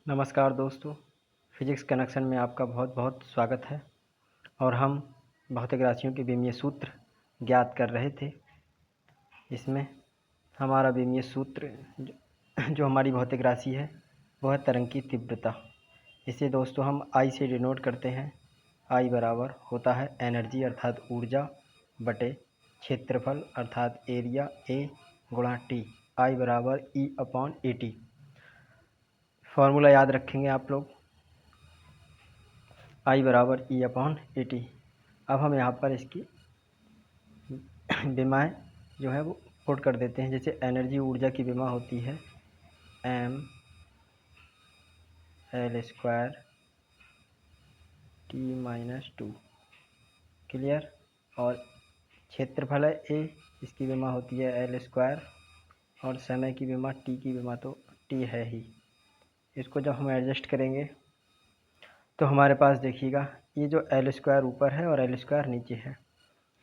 नमस्कार दोस्तों, physics connection में आपका बहुत बहुत स्वागत है। और हम भौतिक राशियों के विमीय सूत्र ज्ञात कर रहे थे। इसमें हमारा विमीय सूत्र जो हमारी भौतिक राशि है वह है तरंग की तीव्रता। इसे दोस्तों हम आई से डिनोट करते हैं। आई बराबर होता है एनर्जी अर्थात ऊर्जा बटे क्षेत्रफल अर्थात एरिया ए गुणा टी। आई बराबर E/AT। फॉर्मूला याद रखेंगे आप लोग, आई बराबर E/AT। अब हम यहाँ पर इसकी विमाएँ जो है वो पुट कर देते हैं। जैसे एनर्जी ऊर्जा की विमा होती है mL² T-2। क्लियर। और क्षेत्रफल है A, इसकी विमा होती है L²। और समय की विमा T की विमा तो T है ही। इसको जब हम एडजस्ट करेंगे तो हमारे पास देखिएगा ये जो L² ऊपर है और L² नीचे है,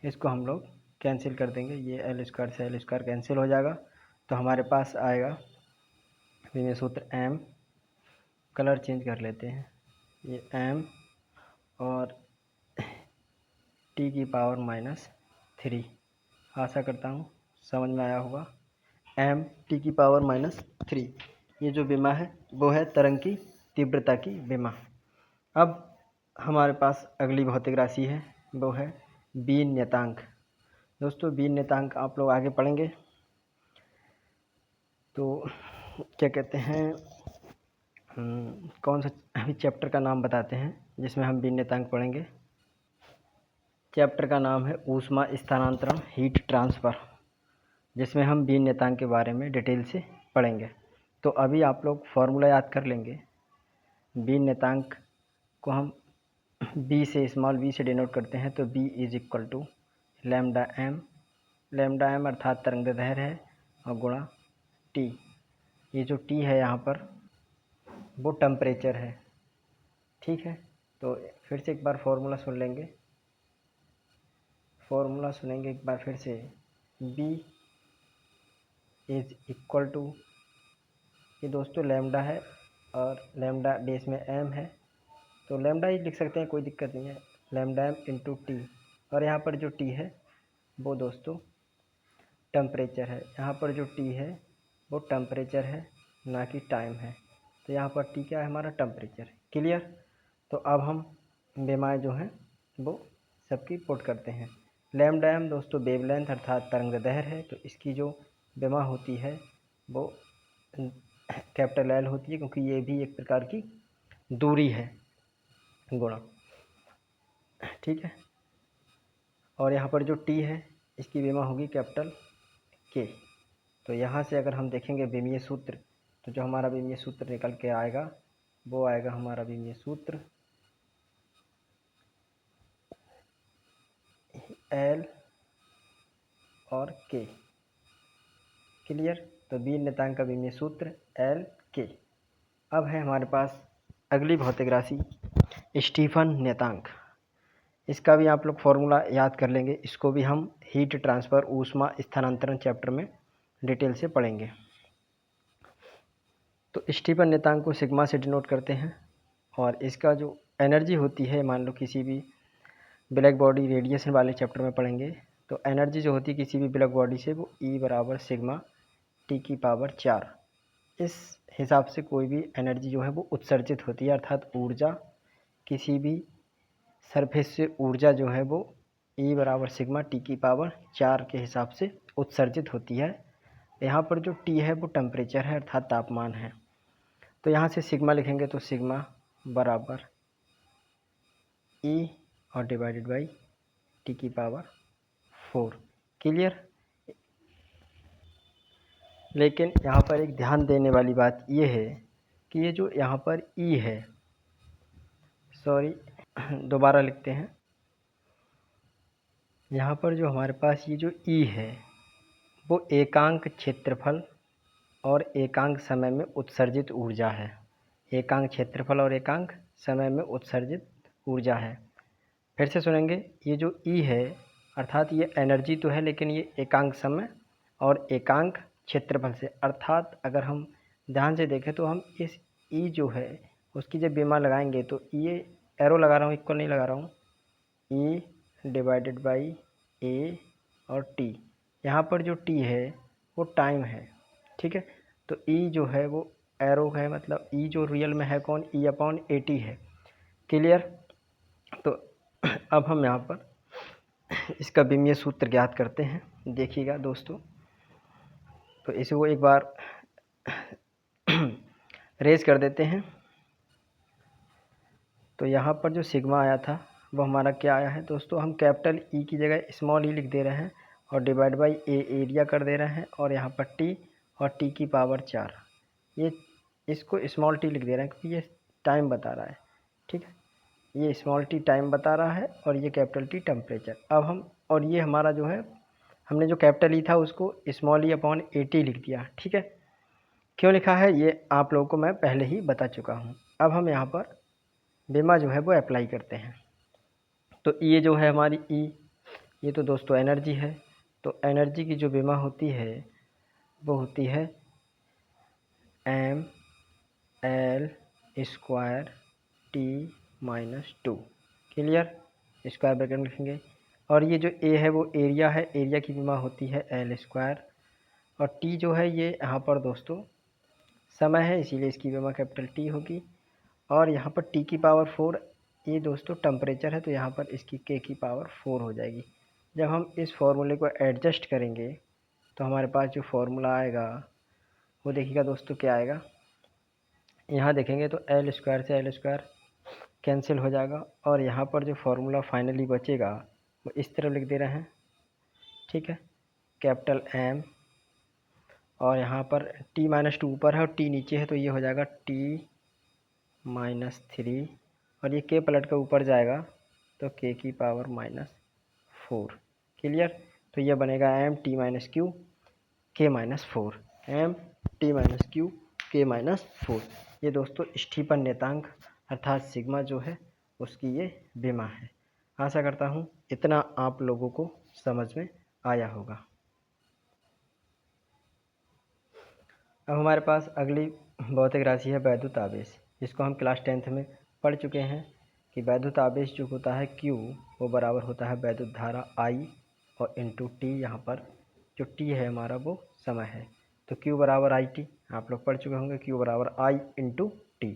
इसको हम लोग कैंसिल कर देंगे। ये L² से L² कैंसिल हो जाएगा तो हमारे पास आएगा विमीय सूत्र m। कलर चेंज कर लेते हैं, ये m और T⁻⁻3। आशा करता हूँ समझ में आया होगा। m T⁻⁻3 ये जो विमा है वो है तरंग की तीव्रता की विमा। अब हमारे पास अगली भौतिक राशि है वो है बीन नियतांक। दोस्तों बीन नियतांक आप लोग आगे पढ़ेंगे तो क्या कहते हैं, कौन सा अभी चैप्टर का नाम बताते हैं जिसमें हम बीन नियतांक पढ़ेंगे। चैप्टर का नाम है ऊष्मा स्थानांतरण हीट ट्रांसफ़र, जिसमें हम बीन नियतांक के बारे में डिटेल से पढ़ेंगे। तो अभी आप लोग फार्मूला याद कर लेंगे। बीन नियतांक को हम b से स्मॉल b से डिनोट करते हैं। तो b = λm। λm अर्थात तरंगदैर्घ्य है और गुणा t। ये जो t है यहाँ पर वो टेम्परेचर है। ठीक है, तो फिर से एक बार फार्मूला सुन लेंगे। फार्मूला सुनेंगे एक बार फिर से। b = ये दोस्तों लैम्डा है और लैम्डा बेस में m है, तो लैम्डा ही लिख सकते हैं, कोई दिक्कत नहीं है। λm × t। और यहाँ पर जो t है वो दोस्तों टेम्परेचर है। यहाँ पर जो t है वो टेम्परेचर है, ना कि टाइम है। तो यहाँ पर t क्या है, हमारा टेम्परेचर है। क्लियर। तो अब हम विमाएँ जो हैं वो सबकी पुट करते हैं। λm दोस्तों वेवलेंथ अर्थात तरंगदैर्घ्य है, तो इसकी जो विमा होती है वो कैपिटल L होती है, क्योंकि ये भी एक प्रकार की दूरी है गुणा। ठीक है। और यहाँ पर जो t है इसकी विमा होगी कैपिटल K। तो यहाँ से अगर हम देखेंगे विमीय सूत्र, तो जो हमारा विमीय सूत्र निकल के आएगा वो आएगा हमारा विमीय सूत्र L और K। क्लियर। तो बीन नियतांक का विमीय सूत्र L/K। अब है हमारे पास अगली भौतिक राशि स्टीफन नियतांक। इसका भी आप लोग फॉर्मूला याद कर लेंगे। इसको भी हम हीट ट्रांसफ़र ऊष्मा स्थानांतरण चैप्टर में डिटेल से पढ़ेंगे। तो स्टीफन नियतांक को सिग्मा से डिनोट करते हैं। और इसका जो एनर्जी होती है, मान लो किसी भी ब्लैक बॉडी रेडिएशन वाले चैप्टर में पढ़ेंगे, तो एनर्जी जो होती है किसी भी ब्लैक बॉडी से वो E = सिग्मा T⁴। इस हिसाब से कोई भी एनर्जी जो है वो उत्सर्जित होती है, अर्थात ऊर्जा किसी भी सरफेस से ऊर्जा जो है वो E = सिग्मा T⁴ के हिसाब से उत्सर्जित होती है। यहाँ पर जो T है वो टेम्परेचर है अर्थात तापमान है। तो यहाँ से सिग्मा लिखेंगे तो सिग्मा बराबर E और डिवाइडेड बाई T⁴। क्लियर। लेकिन यहाँ पर एक ध्यान देने वाली बात ये है कि ये जो यहाँ पर E है, सॉरी दोबारा लिखते हैं। यहाँ पर जो हमारे पास ये जो E है वो एकांक क्षेत्रफल और एकांक समय में उत्सर्जित ऊर्जा है। एकांक क्षेत्रफल और एकांक समय में उत्सर्जित ऊर्जा है। फिर से सुनेंगे, ये जो E है अर्थात ये एनर्जी तो है, लेकिन ये एकांक समय और एकांक क्षेत्रफल से, अर्थात अगर हम ध्यान से देखें तो हम इस ई जो है उसकी जब बीमा लगाएंगे तो ये एरो लगा रहा हूँ, इक्वल नहीं लगा रहा हूँ, ई डिवाइडेड बाई ए और टी। यहाँ पर जो टी है वो टाइम है, ठीक है। तो ई जो है वो एरो है, मतलब ई जो रियल में है कौन, ई अपॉन ए टी है। क्लियर। तो अब हम यहाँ पर इसका बीमीय सूत्र ज्ञात करते हैं, देखिएगा दोस्तों। तो इसे वो एक बार रेज कर देते हैं। तो यहाँ पर जो सिग्मा आया था वो हमारा क्या आया है दोस्तों, हम कैपिटल ई की जगह स्मॉल ई लिख दे रहे हैं और डिवाइड बाई ए एरिया कर दे रहे हैं, और यहाँ पर टी और टी की पावर 4, ये इसको स्मॉल टी लिख दे रहे हैं क्योंकि ये टाइम बता रहा है, ठीक है। ये स्मॉल टी टाइम बता रहा है और ये कैपिटल टी टेम्परेचर। अब हम, और ये हमारा जो है, हमने जो कैपिटल ई था उसको small E upon A T लिख दिया, ठीक है। क्यों लिखा है ये आप लोगों को मैं पहले ही बता चुका हूँ। अब हम यहाँ पर बीमा जो है वो अप्लाई करते हैं। तो ये जो है हमारी ई, ये तो दोस्तों एनर्जी है। तो एनर्जी की जो बीमा होती है वो होती है M L square T minus 2। Clear. Square bracket में लिखेंगे, और ये जो ए है वो एरिया है, एरिया की बीमा होती है एल स्क्वायर, और टी जो है ये यहाँ पर दोस्तों समय है, इसीलिए इसकी बीमा कैपिटल टी होगी। और यहाँ पर टी की पावर 4, ये दोस्तों टेम्परेचर है, तो यहाँ पर इसकी के की पावर 4 हो जाएगी। जब हम इस फॉर्मूले को एडजस्ट करेंगे तो हमारे पास जो फॉर्मूला आएगा वो देखिएगा दोस्तों क्या आएगा। यहाँ देखेंगे तो एल स्क्वायर से एल स्क्वायर कैंसिल हो जाएगा, और यहाँ पर जो फॉर्मूला फाइनली बचेगा वो इस तरह लिख दे रहे हैं, ठीक है। कैपिटल एम, और यहाँ पर टी माइनस 2 ऊपर है और टी नीचे है, तो ये हो जाएगा टी माइनस 3, और ये के पलट कर ऊपर जाएगा तो के की पावर -4। क्लियर। तो ये बनेगा एम टी माइनस क्यू के -4, एम टी माइनस क्यू के -4। ये दोस्तों स्टीफन नेतांक अर्थात सिग्मा जो है उसकी ये बीमा है। आशा करता हूँ इतना आप लोगों को समझ में आया होगा। अब हमारे पास अगली भौतिक राशि है वैद्युत आवेश, जिसको हम क्लास 10th में पढ़ चुके हैं कि वैद्युत आवेश जो होता है Q वो बराबर होता है वैद्युत धारा I और इंटू टी। यहाँ पर जो T है हमारा वो समय है, तो Q बराबर IT आप लोग पढ़ चुके होंगे, Q बराबर I इंटू टी।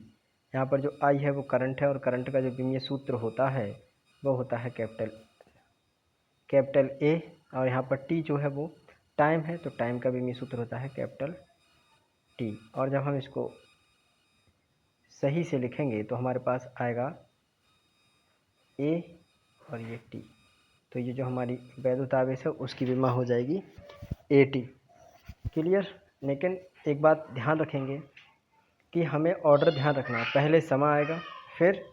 यहाँ पर जो I है वो करंट है, और करंट का जो विमीय सूत्र होता है वो होता है कैपिटल A, और यहाँ पर T जो है वो टाइम है, तो टाइम का विमीय सूत्र होता है कैपिटल टी। और जब हम इसको सही से लिखेंगे तो हमारे पास आएगा ए और ये टी, तो ये जो हमारी वैद्युत आवेश है उसकी बीमा हो जाएगी ए टी। क्लियर। लेकिन एक बात ध्यान रखेंगे कि हमें ऑर्डर ध्यान रखना है, पहले समय आएगा फिर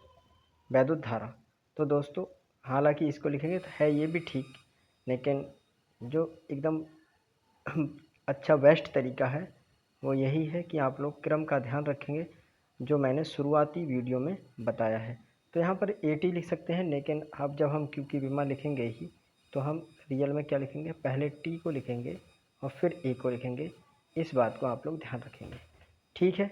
वैद्युत धारा। तो दोस्तों हालांकि इसको लिखेंगे तो है ये भी ठीक, लेकिन जो एकदम अच्छा बेस्ट तरीका है वो यही है कि आप लोग क्रम का ध्यान रखेंगे जो मैंने शुरुआती वीडियो में बताया है। तो यहाँ पर ए टी लिख सकते हैं, लेकिन अब जब हम क्यू की बीमा लिखेंगे ही तो हम रियल में क्या लिखेंगे, पहले टी को लिखेंगे और फिर ए को लिखेंगे। इस बात को आप लोग ध्यान रखेंगे, ठीक है।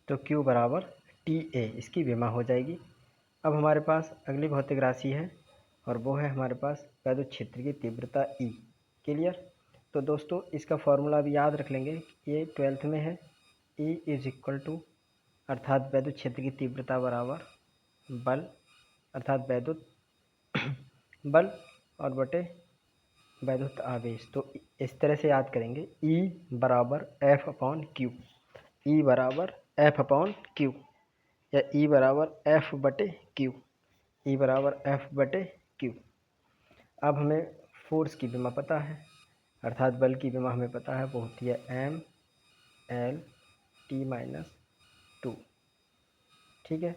तो क्यू बराबर टी ए इसकी बीमा हो जाएगी। अब हमारे पास अगली भौतिक राशि है और वो है हमारे पास वैद्युत क्षेत्र की तीव्रता ई। क्लियर। तो दोस्तों इसका फॉर्मूला भी याद रख लेंगे, ये 12th में है। E इज इक्वल टू अर्थात वैद्युत क्षेत्र की तीव्रता बराबर बल, अर्थात वैद्युत बल और बटे वैद्युत आवेश। तो इस तरह से याद करेंगे, E बराबर एफ अपॉन क्यू, ई बराबर एफ अपॉन क्यू, या ई बराबर एफ बटे क्यू, ई बराबर एफ बटे क्यू। अब हमें फोर्स की बीमा पता है, अर्थात बल की बीमा हमें पता है, वो होती है एम एल टी माइनस 2, ठीक है।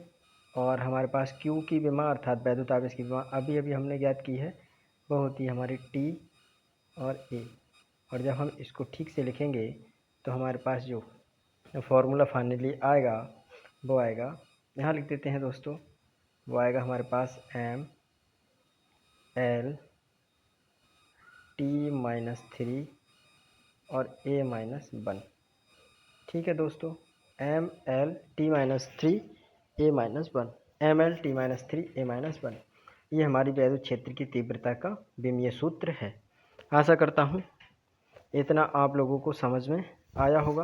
और हमारे पास Q की बीमा अर्थात वैद्युत आवेश की बीमा अभी अभी हमने ज्ञात की है, वो होती है हमारी T और A। और जब हम इसको ठीक से लिखेंगे तो हमारे पास जो फॉर्मूला फाइनली आएगा वो आएगा, यहाँ लिख देते हैं दोस्तों, वो आएगा हमारे पास एम एल टी माइनस 3 और A माइनस 1, ठीक है दोस्तों, M L T minus three A minus one, M L T minus three A minus one, ये हमारी वैद्युत क्षेत्र की तीव्रता का विमीय सूत्र है। आशा करता हूँ इतना आप लोगों को समझ में आया होगा।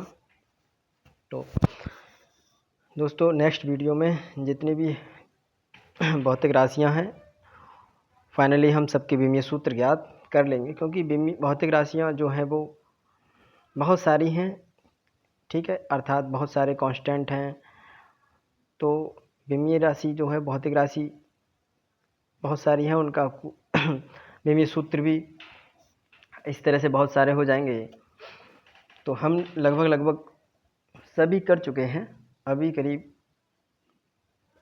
तो दोस्तों नेक्स्ट वीडियो में जितनी भी भौतिक राशियाँ हैं फाइनली हम सबके विमीय सूत्र ज्ञात कर लेंगे, क्योंकि भौतिक राशियाँ जो हैं वो बहुत सारी हैं, ठीक है, अर्थात बहुत सारे कांस्टेंट हैं। तो विमीय राशि जो है, भौतिक राशि बहुत सारी हैं, उनका विमीय सूत्र भी इस तरह से बहुत सारे हो जाएंगे। तो हम लगभग सभी कर चुके हैं, अभी करीब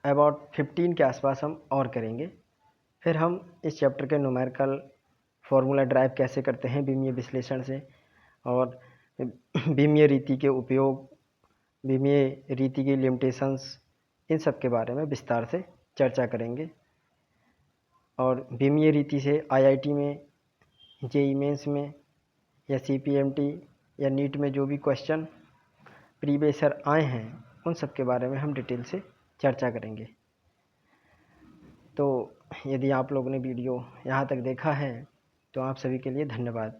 अबाउट 15 के आसपास हम और करेंगे। फिर हम इस चैप्टर के न्यूमेरिकल फार्मूला ड्राइव कैसे करते हैं विमीय विश्लेषण से, और विमीय रीति के उपयोग, विमीय रीति की लिमिटेशंस, इन सब के बारे में विस्तार से चर्चा करेंगे। और विमीय रीति से आईआईटी में, जेईई मेंस में या सीपीएमटी या नीट में जो भी क्वेश्चन प्रीवियस ईयर आए हैं उन सब के बारे में हम डिटेल से चर्चा करेंगे। तो यदि आप लोगों ने वीडियो यहाँ तक देखा है तो आप सभी के लिए धन्यवाद।